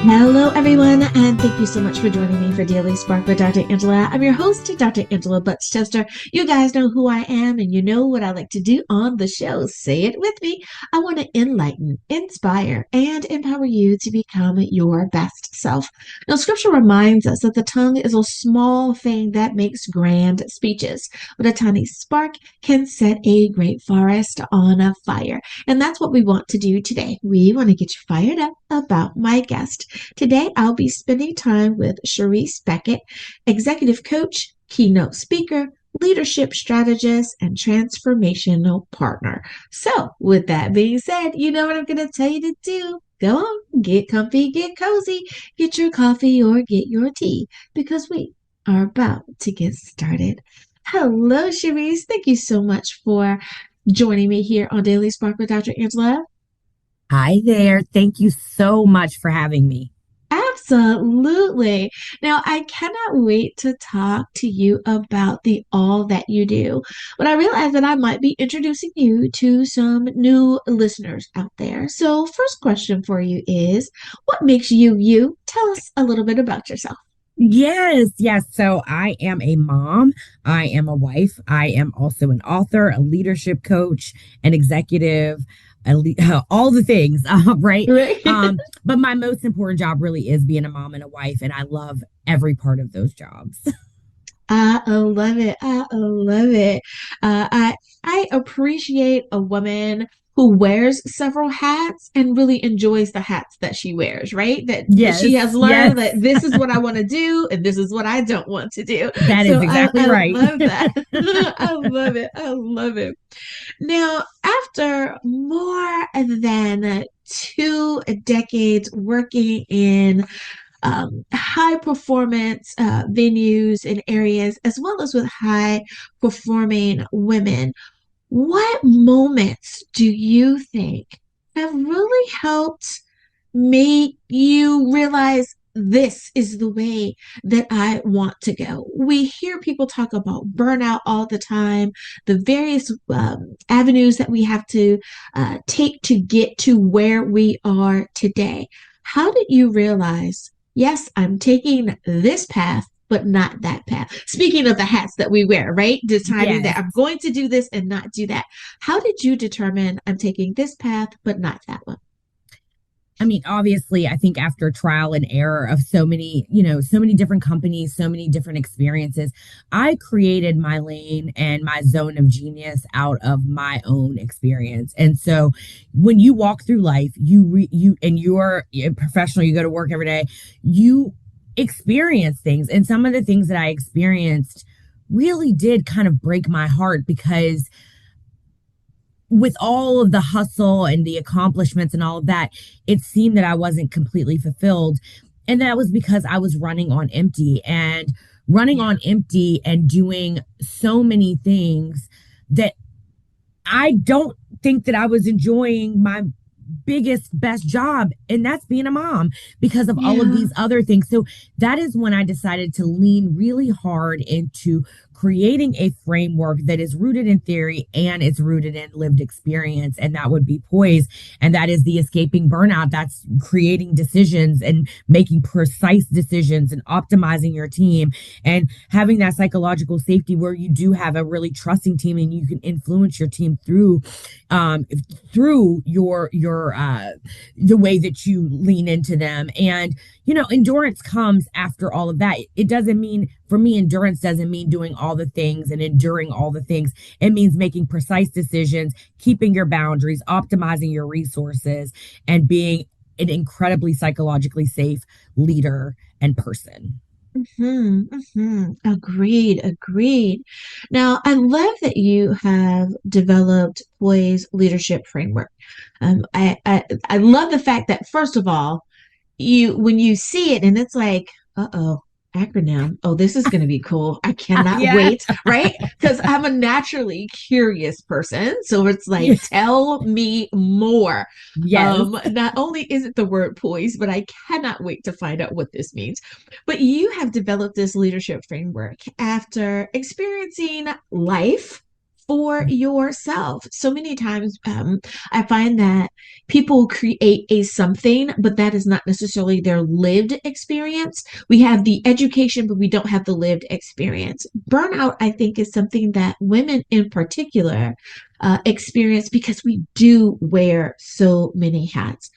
Hello, everyone, and thank you so much for joining me for Daily Spark with Dr. Angela. I'm your host, Dr. Angela Butts-Chester. You guys know who I am, and you know what I like to do on the show. Say it with me. I want to enlighten, inspire, and empower you to become your best self. Now, scripture reminds us that the tongue is a small thing that makes grand speeches, but a tiny spark can set a great forest on a fire. And that's what we want to do today. We want to get you fired up about my guest. Today, I'll be spending time with Charise Beckett, executive coach, keynote speaker, leadership strategist, and transformational partner. So, with that being said, you know what I'm going to tell you to do. Go on, get comfy, get cozy, get your coffee or get your tea, because we are about to get started. Hello, Charise. Thank you so much for joining me here on Daily Spark with Dr. Angela. Hi there. Thank you so much for having me. Absolutely. Now, I cannot wait to talk to you about the all that you do. But I realize that I might be introducing you to some new listeners out there. So, first question for you is, what makes you you? Tell us a little bit about yourself. Yes. So I am a mom. I am a wife. I am also an author, a leadership coach, an executive, all the things, right? Right? But my most important job really is being a mom and a wife, and I love every part of those jobs. I love it. I love it. I appreciate a woman who wears several hats and really enjoys the hats that she wears, right? That she has Yes, learned that this is what I want to do and this is what I don't want to do. that is So exactly I right. love that. I love it. I love it. Now, after more than 2 decades working in high performance venues and areas, as well as with high performing women, what moments do you think have really helped make you realize this is the way that I want to go? We hear people talk about burnout all the time, the various avenues that we have to take to get to where we are today. How did you realize, yes, I'm taking this path, but not that path? Speaking of the hats that we wear, right? Deciding that Yes. I'm going to do this and not do that. How did you determine I'm taking this path, but not that one? I mean, obviously, I think after trial and error of so many different companies, so many different experiences, I created my lane and my zone of genius out of my own experience. And so when you walk through life, you're a professional, you go to work every day, you experience things. And some of the things that I experienced really did kind of break my heart because with all of the hustle and the accomplishments and all of that, it seemed that I wasn't completely fulfilled. And that was because I was running on empty and running Yeah. on empty and doing so many things that I don't think that I was enjoying my biggest, best job. And that's being a mom because of all of Yeah. these other things. So that is when I decided to lean really hard into creating a framework that is rooted in theory and it's rooted in lived experience. And that would be P.O.I.S.E. And that is the escaping burnout. That's creating decisions and making precise decisions and optimizing your team and having that psychological safety where you do have a really trusting team and you can influence your team um, through the way that you lean into them. And endurance comes after all of that. It doesn't mean, for me, endurance doesn't mean doing all the things and enduring all the things. It means making precise decisions, keeping your boundaries, optimizing your resources, and being an incredibly psychologically safe leader and person. Agreed, agreed. Now, I love that you have developed Play's leadership framework. I love the fact that, first of all, when you see it and it's like, uh-oh, acronym. Oh, this is going to be cool. I cannot Yeah. wait, right? Because I'm a naturally curious person. So it's like, tell me more. Yes. Not only is it the word poise, but I cannot wait to find out what this means. But you have developed this leadership framework after experiencing life for yourself. So many times, I find that people create a something, but that is not necessarily their lived experience. We have the education, but we don't have the lived experience. Burnout, I think, is something that women in particular experience because we do wear so many hats.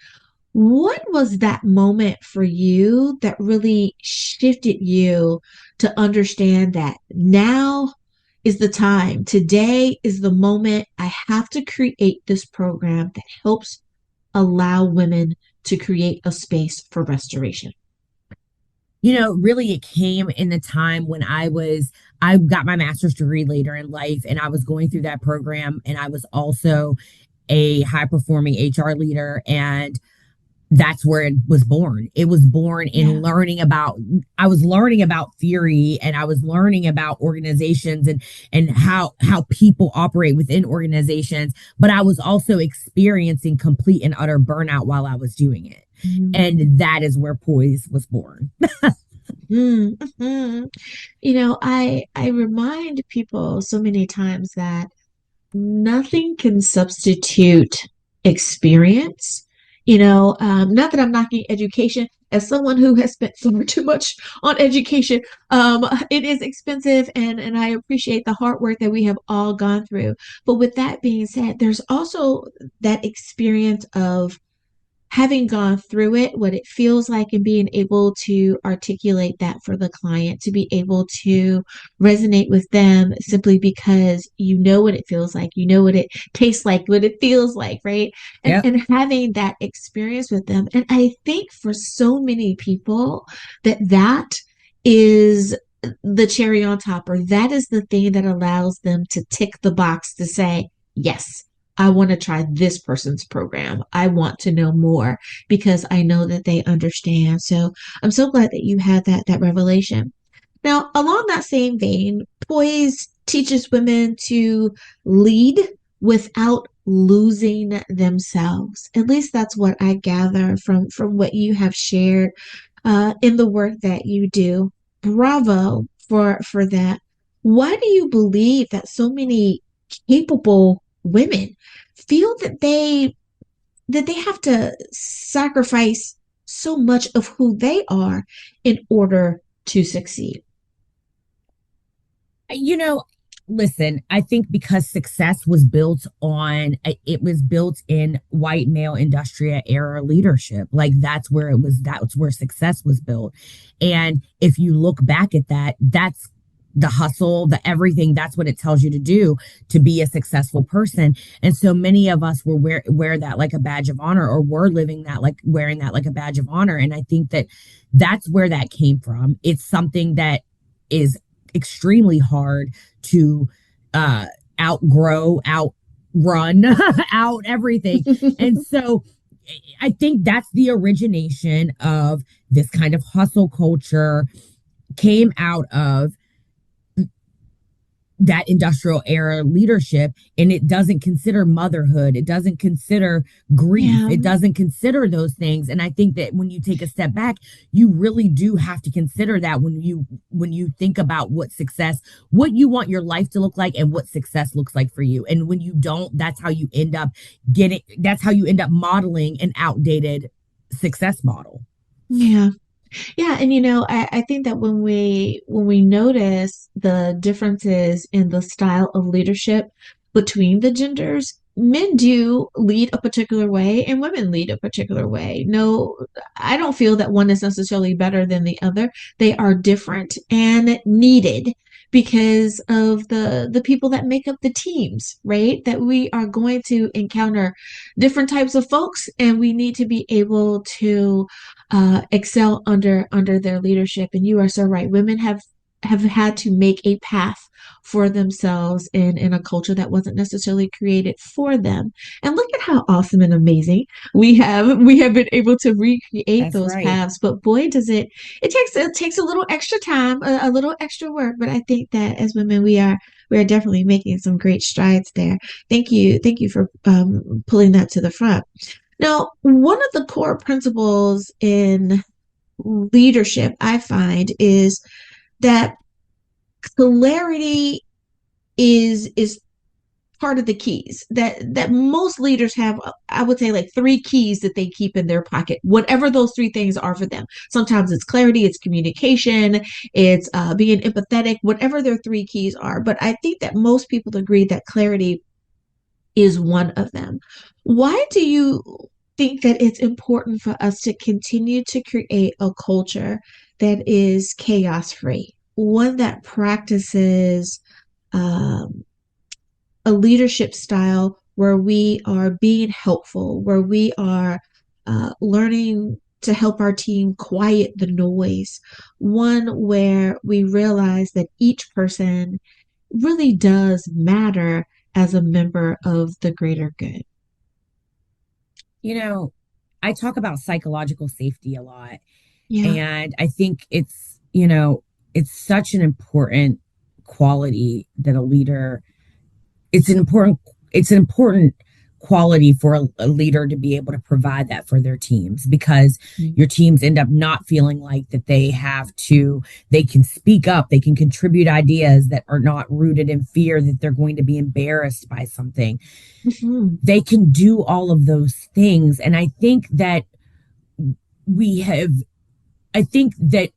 What was that moment for you that really shifted you to understand that now is the time? Today is the moment. I have to create this program that helps allow women to create a space for restoration. Really it came in the time when I got my master's degree later in life and I was going through that program and I was also a high performing HR leader and that's where it was born. It was born in Yeah. I was learning about theory and I was learning about organizations and how people operate within organizations, but I was also experiencing complete and utter burnout while I was doing it. Mhm. And that is where P.O.I.S.E was born. Mhm. I remind people so many times that nothing can substitute experience. Not that I'm knocking education. As someone who has spent far too much on education, it is expensive, and I appreciate the hard work that we have all gone through. But with that being said, there's also that experience of having gone through it, what it feels like, and being able to articulate that for the client to be able to resonate with them simply because you know what it feels like, you know what it tastes like, what it feels like, right? And Yep. and having that experience with them. And I think for so many people that is the cherry on top, or that is the thing that allows them to tick the box to say, yes, I want to try this person's program. I want to know more because I know that they understand. So I'm so glad that you had that revelation. Now, along that same vein, Poise teaches women to lead without losing themselves. At least that's what I gather from what you have shared in the work that you do. Bravo for that. Why do you believe that so many capable women feel that they have to sacrifice so much of who they are in order to succeed? You know, Listen, I think because success was built on, it was built in white male industrial era leadership. Like that's where success was built. And if you look back at that, that's the hustle, the everything, that's what it tells you to do to be a successful person. And so many of us will wear that like a badge of honor, or were living that like wearing that like a badge of honor. And I think that that's where that came from. It's something that is extremely hard to uh outgrow, outrun, out everything. And so I think that's the origination of this kind of hustle culture, came out of that industrial era leadership, and it doesn't consider motherhood, it doesn't consider grief, Yeah. it doesn't consider those things. And I think that when you take a step back, you really do have to consider that when you think about what you want your life to look like and what success looks like for you. And when you don't, that's how you end up modeling an outdated success model. Yeah. Yeah, and I think that when we notice the differences in the style of leadership between the genders, men do lead a particular way and women lead a particular way. No, I don't feel that one is necessarily better than the other. They are different and needed because of the people that make up the teams, right? That we are going to encounter different types of folks, and we need to be able to excel under their leadership. And you are so right. Women have had to make a path for themselves in a culture that wasn't necessarily created for them. And look at how awesome and amazing we have been able to recreate That's those right. paths. But boy, it takes a little extra time, a little extra work. But I think that as women, we are definitely making some great strides there. Thank you for pulling that to the front. Now, one of the core principles in leadership I find is that clarity is part of the keys that most leaders have. I would say like three keys that they keep in their pocket, whatever those three things are for them. Sometimes it's clarity, it's communication, it's being empathetic, whatever their three keys are. But I think that most people agree that clarity is one of them. Why do you think that it's important for us to continue to create a culture that is chaos free, one that practices um, a leadership style where we are being helpful, where we are learning to help our team quiet the noise, one where we realize that each person really does matter as a member of the greater good. You know, I talk about psychological safety a lot, Yeah. and I think it's such an important quality that a leader it's an important it's an important quality for a leader to be able to provide that for their teams, because your teams end up not feeling like that they can speak up, they can contribute ideas that are not rooted in fear that they're going to be embarrassed by something. Mhm. They can do all of those things, and we have I think that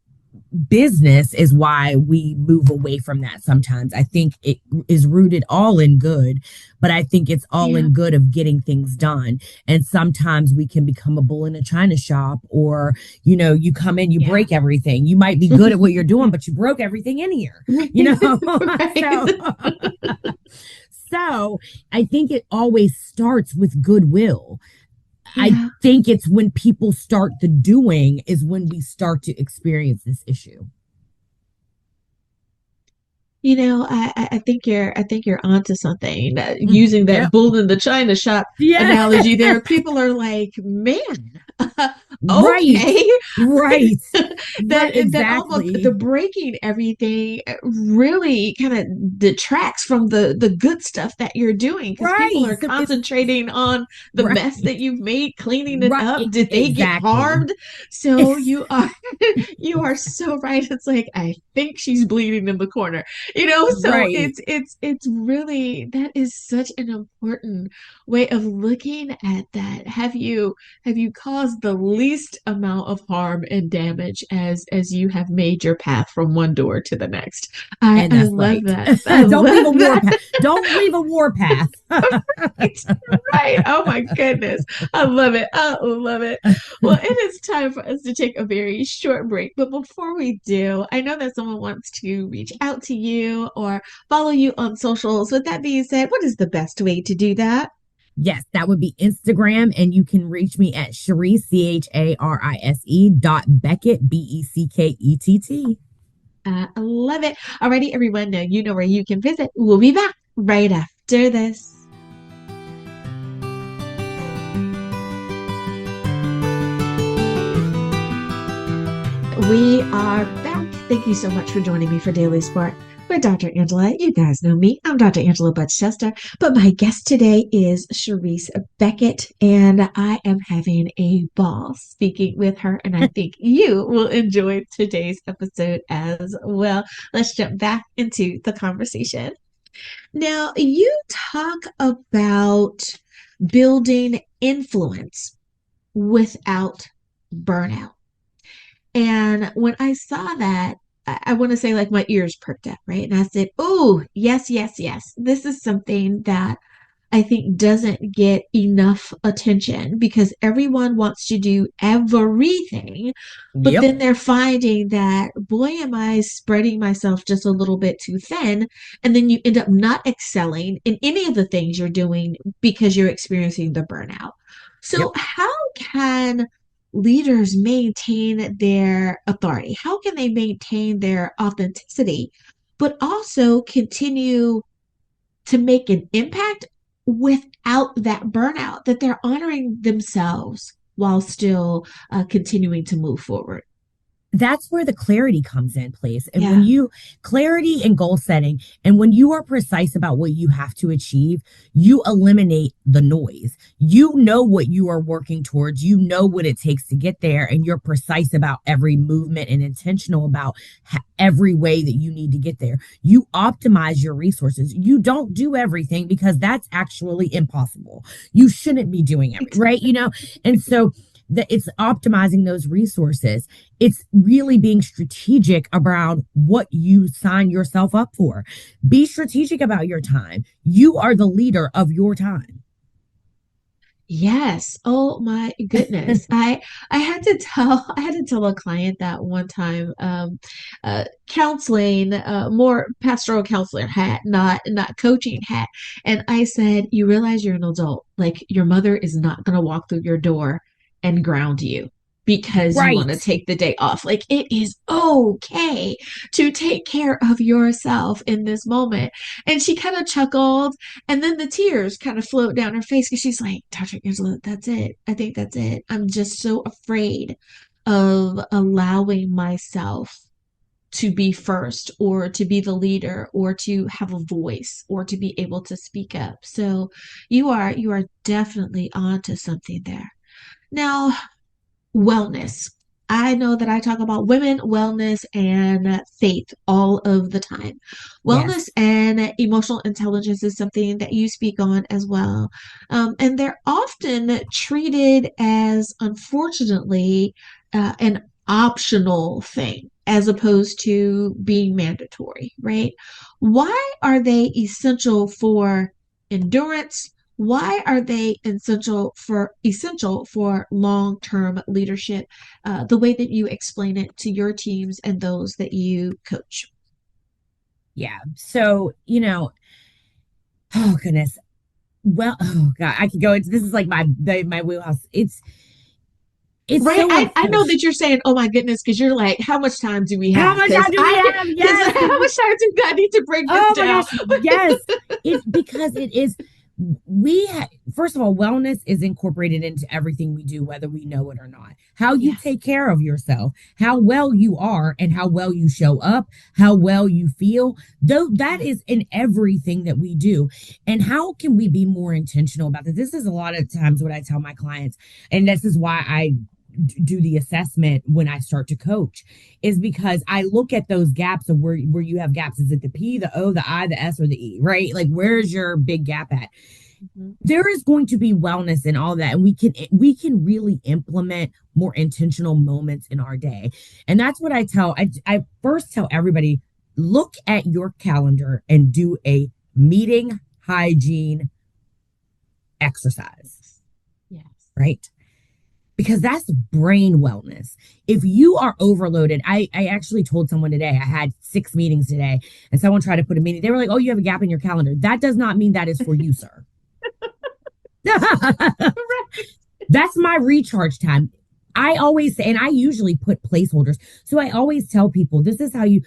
business is why we move away from that sometimes. I think it is rooted all in good, but I think it's all Yeah. in good of getting things done. And sometimes we can become a bull in a china shop, or, you come in, you Yeah. break everything. You might be good at what you're doing, but you broke everything in here, you Right. know? Right. so, so I think it always starts with goodwill. I Yeah. think it's when people start the doing is when we start to experience this issue. I think you're onto something. Using that Yep. bull in the china shop Yeah. analogy there, people are like, man, Right. okay. Right. Right. That almost the Exactly. breaking everything really kind of detracts from the good stuff that you're doing because people Right. are So it's concentrating on the right. mess that you've made, cleaning it Right. up. Did they get Exactly. harmed? So you are you are so right. It's like I think she's bleeding in the corner. So Right. it's really, that is such an important way of looking at that. Have you caused the least amount of harm and damage as you have made your path from one door to the next? I And I that's love right. that. I Don't leave a love that. warpath. Don't leave a warpath. Right. Right. Oh my goodness. I love it. I love it. Well, it is time for us to take a very short break. But before we do, I know that someone wants to reach out to you or follow you on socials. With that being said, what is the best way to do that? Yes, that would be Instagram. And you can reach me at Charise, Charise .Beckett, Beckett. I love it. Alrighty, everyone. Now you know where you can visit. We'll be back right after this. We are back. Thank you so much for joining me for Daily Spark with Dr. Angela. You guys know me. I'm Dr. Angela Chester, but my guest today is Charise Beckett, and I am having a ball speaking with her, and I think you will enjoy today's episode as well. Let's jump back into the conversation. Now, you talk about building influence without burnout. And when I saw that, I want to say like my ears perked up, right? And I said, oh, yes, yes, yes. This is something that I think doesn't get enough attention because everyone wants to do everything, but Yep. then they're finding that, boy, am I spreading myself just a little bit too thin. And then you end up not excelling in any of the things you're doing because you're experiencing the burnout. So, Yep. how can leaders maintain their authority? How can they maintain their authenticity, but also continue to make an impact without that burnout, that they're honoring themselves while still continuing to move forward? that's where the clarity comes in place. And when Yeah. you clarity and goal setting, and when you are precise about what you have to achieve, you eliminate the noise. You know what you are working towards, you know what it takes to get there, and you're precise about every movement and intentional about every way that you need to get there. You optimize your resources. You don't do everything because that's actually impossible. You shouldn't be doing everything, right? And so that it's optimizing those resources. It's really being strategic around what you sign yourself up for. Be strategic about your time. You are the leader of your time. Yes. Oh my goodness. I had to tell I had to tell a client that one time, counseling, more pastoral counselor hat, not coaching hat. And I said, you realize you're an adult. Like your mother is not gonna walk through your door and ground you because you want Right. to take the day off. Like it is okay to take care of yourself in this moment. And she kind of chuckled, and then the tears kind of float down her face because she's like, Dr. Angela, that's it. I think that's it. I'm just so afraid of allowing myself to be first or to be the leader or to have a voice or to be able to speak up. So you are definitely onto something there. Now, wellness. I know that I talk about women, wellness, and faith all of the time. Wellness Yes. and emotional intelligence is something that you speak on as well. And they're often treated as, unfortunately, an optional thing as opposed to being mandatory, right? Why are they essential for endurance? Why are they essential for long-term leadership, the way that you explain it to your teams and those that you coach? Yeah. So, oh goodness. Well, oh God, I could go into this is like my wheelhouse. It's Right. so I know unfortunate. that you're saying, oh my goodness, because you're like, how much time do we How have? much Because time do we I can, have? because Yes. how much time do I need to break this Oh my down? gosh, yes. It's because it is first of all, wellness is incorporated into everything we do, whether we know it or not. How you Yes. take care of yourself, how well you are, and how well you show up, how well you feel, though that Yes. is in everything that we do. And how can we be more intentional about this? This is a lot of times what I tell my clients, and this is why I do the assessment when I start to coach is because I look at those gaps of where you have gaps. Is it the P, the O, the I, the S, or the E, right? Like where's your big gap at? Mhm. There is going to be wellness in all that. And we can really implement more intentional moments in our day. And that's what I first tell everybody, look at your calendar and do a meeting hygiene exercise, Yes. Yes. right? Because that's brain wellness. If you are overloaded, I actually told someone today, I had 6 meetings today, and someone tried to put a meeting. They were like, oh, you have a gap in your calendar. That does not mean that is for you, sir. Correct. That's my recharge time. I always say, and I usually put placeholders. So I always tell people this is how you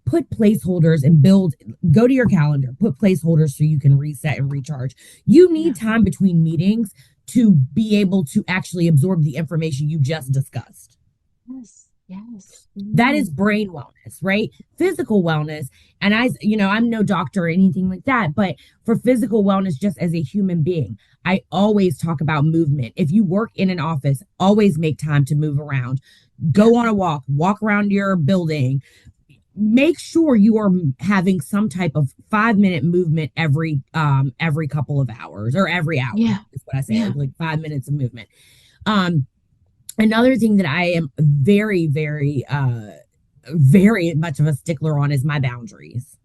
put placeholders and go to your calendar, put placeholders so you can reset and recharge. You need Yeah. time between meetings to be able to actually absorb the information you just discussed. Yes. Yes. That is Mm. brain wellness, right? Physical wellness. And I'm no doctor or anything like that, but for physical wellness, just as a human being, I always talk about movement. If you work in an office, always make time to move around. Yeah. Go on a walk around your building. Make sure you are having some type of 5 minute movement every couple of hours or every hour Yeah. is what I say, Yeah. like 5 minutes of movement. Um, Another thing that I am very much of a stickler on is my boundaries.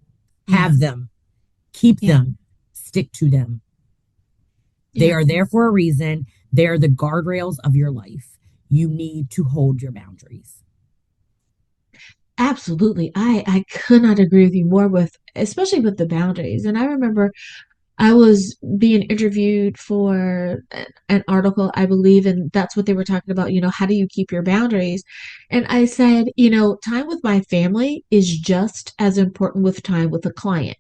Yeah. Have them, keep Yeah. them, stick to them. They Yeah. are there for a reason. They are the guardrails of your life. You need to hold your boundaries. Absolutely. I could not agree with you more with especially with the boundaries. And I remember I was being interviewed for an article, I believe, and that's what they were talking about, how do you keep your boundaries? And I said, time with my family is just as important with time with a client.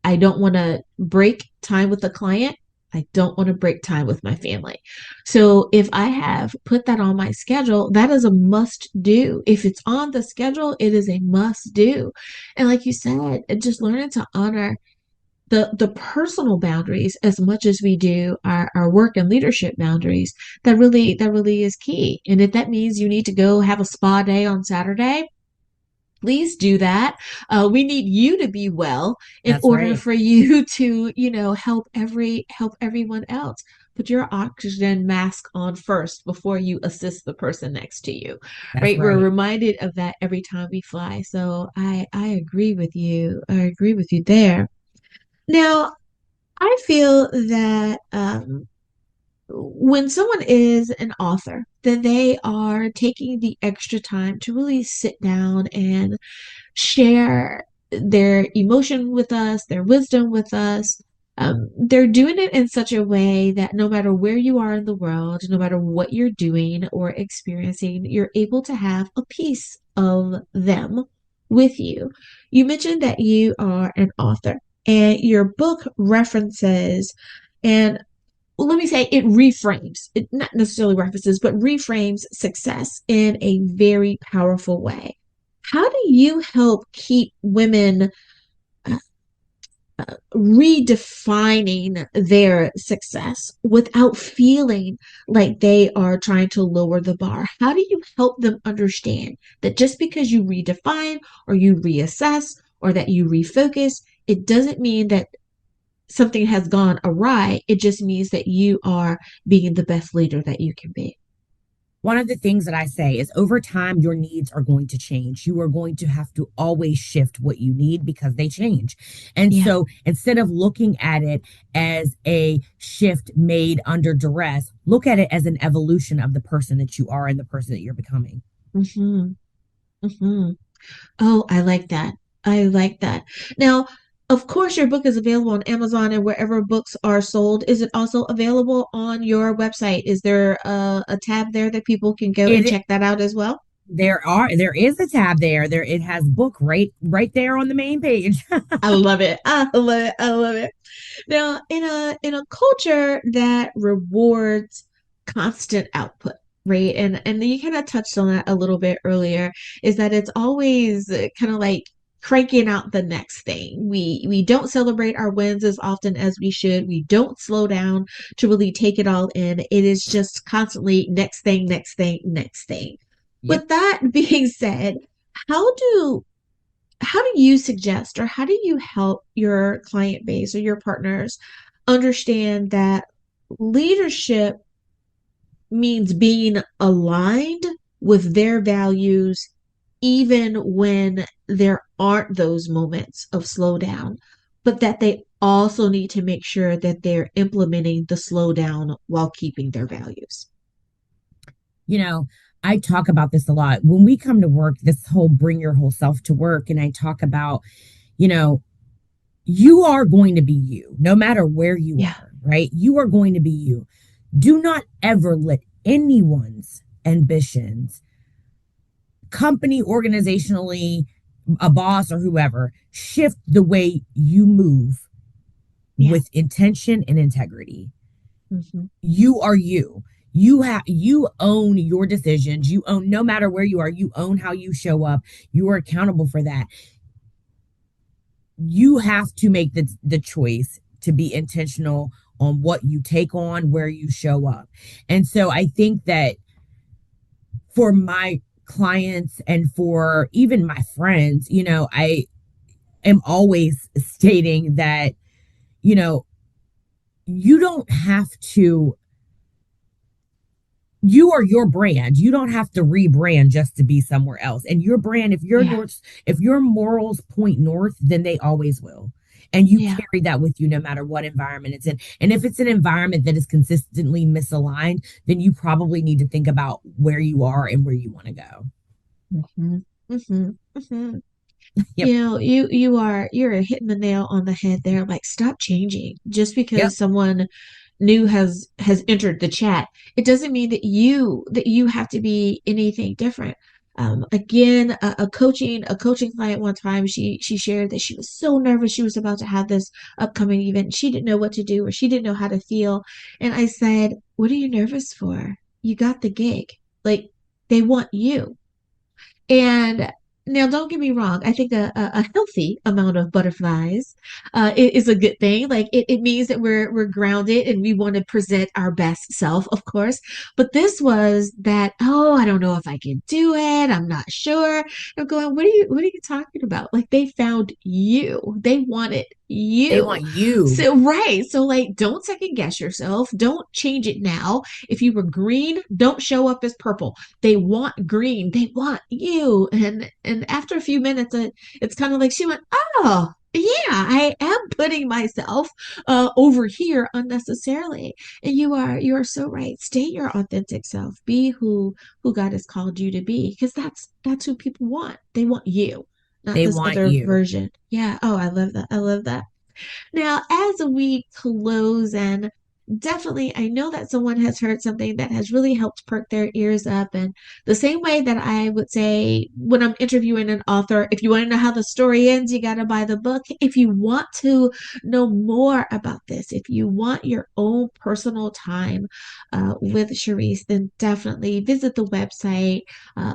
I don't want to break time with the client. I don't want to break time with my family. So if I have put that on my schedule, that is a must do. If it's on the schedule, it is a must do. And like you said, just learning to honor the personal boundaries as much as we do our work and leadership boundaries, that really is key. And if that means you need to go have a spa day on Saturday, please do that. We need you to be well in That's order right. for you to, help everyone else. Put your oxygen mask on first before you assist the person next to you, That's right? We're right. reminded of that every time we fly. So I agree with you. I agree with you there. Now, I feel that when someone is an author, then they are taking the extra time to really sit down and share their emotion with us, their wisdom with us. They're doing it in such a way that no matter where you are in the world, no matter what you're doing or experiencing, you're able to have a piece of them with you. You mentioned that you are an author, and your book references, and well, let me say it reframes, it not necessarily references, but reframes success in a very powerful way. How do you help keep women uh, redefining their success without feeling like they are trying to lower the bar? How do you help them understand that just because you redefine or you reassess or that you refocus, it doesn't mean that something has gone awry. It just means that you are being the best leader that you can be. One of the things that I say is over time, your needs are going to change. You are going to have to always shift what you need because they change. And Yeah. so instead of looking at it as a shift made under duress, look at it as an evolution of the person that you are and the person that you're becoming. Hmm. Hmm. Oh, I like that. I like that. Now, of course, your book is available on Amazon and wherever books are sold. Is it also available on your website? Is there a tab there that people can go and It check that out as well? there is a tab there. There it has book right there on the main page. I love it. I love it. I love it. Now, in a culture that rewards constant output, right? And you kind of touched on that a little bit earlier, is that it's always kind of like cranking out the next thing. We don't celebrate our wins as often as we should. We don't slow down to really take it all in. It is just constantly next thing, next thing, next thing. Yep. With that being said, how do how do you suggest or how do you help your client base or your partners understand that leadership means being aligned with their values even when there aren't those moments of slowdown, but that they also need to make sure that they're implementing the slowdown while keeping their values? You know, I talk about this a lot. When we come to work, this whole bring your whole self to work, and I talk about, you know, you are going to be you, no matter where you Yeah. are, right? You are going to be you. Do not ever let anyone's ambitions, company, organizationally, a boss, or whoever, shift the way you move Yeah. with intention and integrity. Hmm. You are you. You own your decisions. You own no matter where you are, you own how you show up. You are accountable for that. You have to make the choice to be intentional on what you take on, where you show up. And so I think that for my clients and for even my friends, I am always stating that, you know, you don't have to you are your brand. You don't have to rebrand just to be somewhere else. And your brand, Yeah. if your morals point north, then they always will. And you Yeah. carry that with you no matter what environment it's in. And if it's an environment that is consistently misaligned, then you probably need to think about where you are and where you want to go. Hmm. Hmm. Hmm. Yep. You're hitting the nail on the head there. Like, stop changing just Yep. because someone new has entered the chat. It doesn't mean that you have to be anything different. Again, a coaching client one time, she shared that she was so nervous. She was about to have this upcoming event. She didn't know what to do or she didn't know how to feel. And I said, "What are you nervous for? You got the gig. Like, they want you." And now, don't get me wrong. I think a healthy amount of butterflies is a good thing. Like it means that we're grounded and we want to present our best self, of course. But this was that, oh, I don't know if I can do it. I'm not sure. I'm going, what are you talking about? Like they found you. They wanted They you. want you. So right. So like don't second guess yourself. Don't change it now. If you were green, don't show up as purple. They want green. They want you. And after a few minutes, it's kind of like she went, oh, yeah, I am putting myself over here unnecessarily. And you are so right. Stay your authentic self. Be who God has called you to be, because that's who people want. They want you, not They this want other you. version. Yeah. Oh, I love that. I love that. Now, as we close, and definitely, I know that someone has heard something that has really helped perk their ears up. And the same way that I would say when I'm interviewing an author, if you want to know how the story ends, you got to buy the book. If you want to know more about this, if you want your own personal time with Charise, then definitely visit the website,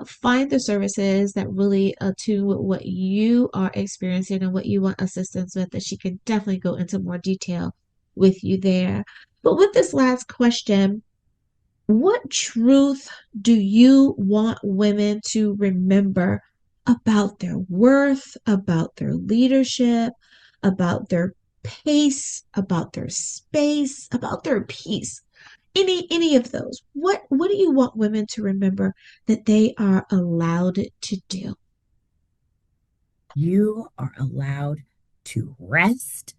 find the services that really attune with what you are experiencing and what you want assistance with, that she can definitely go into more detail with you there. But with this last question, what truth do you want women to remember about their worth, about their leadership, about their pace, about their space, about their peace? Any of those. What do you want women to remember that they are allowed to do? You are allowed to rest.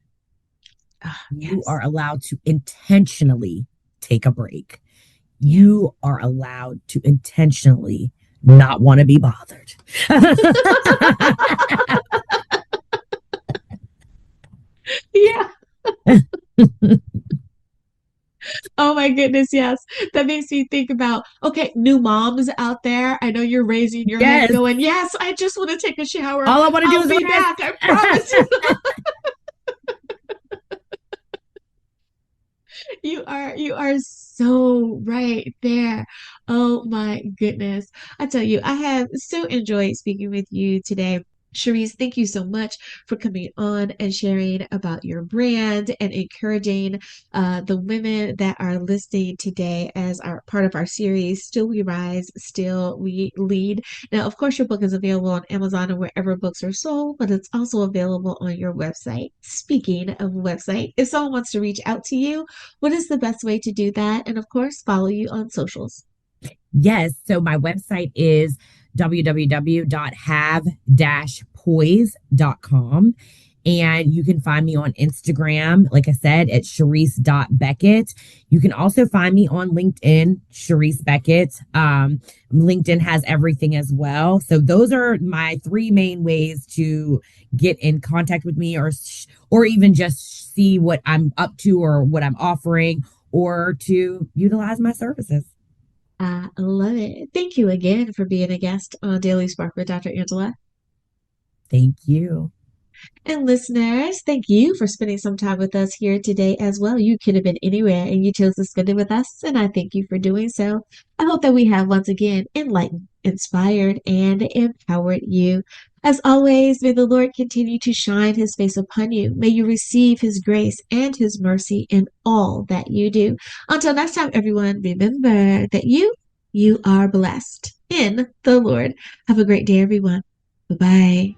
Ah, You yes. are allowed to intentionally take a break. Yeah. You are allowed to intentionally not want to be bothered. Yeah. Oh my goodness, yes. That makes me think about, okay, new moms out there. I know you're raising your hand Yes. going, yes, I just want to take a shower. All I want to do I'll is be back. I promise you. rest. You are so right there. Oh my goodness. I tell you, I have so enjoyed speaking with you today. Charise, thank you so much for coming on and sharing about your brand and encouraging the women that are listening today as our part of our series, Still We Rise, Still We Lead. Now, of course, your book is available on Amazon and wherever books are sold, but it's also available on your website. Speaking of website, if someone wants to reach out to you, what is the best way to do that? And of course, follow you on socials. Yes. So my website is www.have-poise.com. And you can find me on Instagram, like I said, at Charise.Beckett. You can also find me on LinkedIn, Charise Beckett. LinkedIn has everything as well. So those are my three main ways to get in contact with me, or even just see what I'm up to or what I'm offering, or to utilize my services. I love it. Thank you again for being a guest on Daily Spark with Dr. Angela. Thank you. And listeners, thank you for spending some time with us here today as well. You could have been anywhere and you chose to spend it with us, and I thank you for doing so. I hope that we have once again enlightened, inspired, and empowered you. As always, may the Lord continue to shine his face upon you. May you receive his grace and his mercy in all that you do. Until next time, everyone, remember that you are blessed in the Lord. Have a great day, everyone. Bye bye.